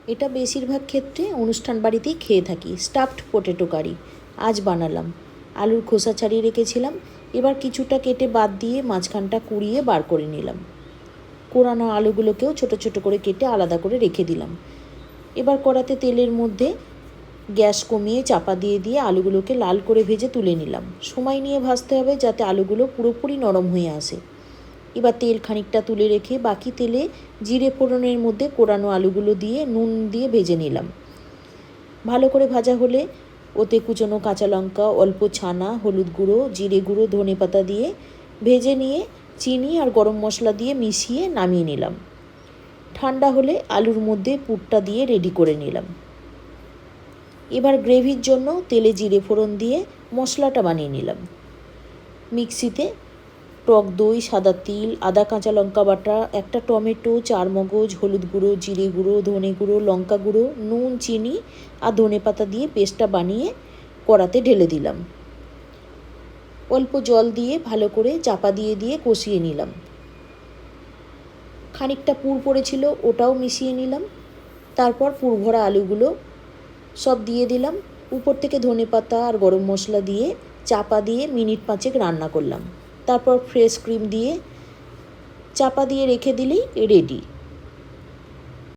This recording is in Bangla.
এটা বেশিরভাগ ক্ষেত্রে অনুষ্ঠান বাড়িতেই খেয়ে থাকি। স্টাফড পটেটো কারি আজ বানালাম। আলুর খোসা ছাড়িয়ে রেখেছিলাম, এবার কিছুটা কেটে বাদ দিয়ে মাঝখানটা কুড়িয়ে বার করে নিলাম। কোরানো আলুগুলোকেও ছোট ছোট করে কেটে আলাদা করে রেখে দিলাম। এবার কড়াতে তেলের মধ্যে গ্যাস কমিয়ে চাপা দিয়ে দিয়ে আলুগুলোকে লাল করে ভেজে তুলে নিলাম। সময় নিয়ে ভাজতে হবে যাতে আলুগুলো পুরোপুরি নরম হয়ে আসে। এবার তেল খানিকটা তুলে রেখে বাকি তেলে জিরে ফোড়নের মধ্যে কোরানো আলুগুলো দিয়ে নুন দিয়ে ভেজে নিলাম। ভালো করে ভাজা হলে ওতে কুচনো কাঁচা লঙ্কা, অল্প ছানা, হলুদ গুঁড়ো, জিরে গুঁড়ো, ধনেপাতা দিয়ে ভেজে নিয়ে চিনি আর গরম মশলা দিয়ে মিশিয়ে নামিয়ে নিলাম। ঠান্ডা হলে আলুর মধ্যে পুরটা দিয়ে রেডি করে নিলাম। এবার গ্রেভির জন্য তেলে জিরে ফোড়ন দিয়ে মশলাটা বানিয়ে নিলাম। মিক্সিতে টক দই, সাদা তিল, আদা কাঁচা লঙ্কা বাটা, একটা টমেটো, চারমগজ, হলুদ গুঁড়ো, জিরে গুঁড়ো, ধনে গুঁড়ো, লঙ্কা গুঁড়ো, নুন, চিনি আর ধনেপাতা দিয়ে পেস্টটা বানিয়ে কড়াতে ঢেলে দিলাম। অল্প জল দিয়ে ভালো করে চাপা দিয়ে দিয়ে কষিয়ে নিলাম। খানিকটা পুর পড়েছিল, ওটাও মিশিয়ে নিলাম। তারপর পুর ভরা আলুগুলো সব দিয়ে দিলাম। উপর থেকে ধনেপাতা আর গরম মশলা দিয়ে চাপা দিয়ে মিনিট 5 রান্না করলাম। তারপর ফ্রেশ ক্রিম দিয়ে চাপা দিয়ে রেখে দিলেই রেডি।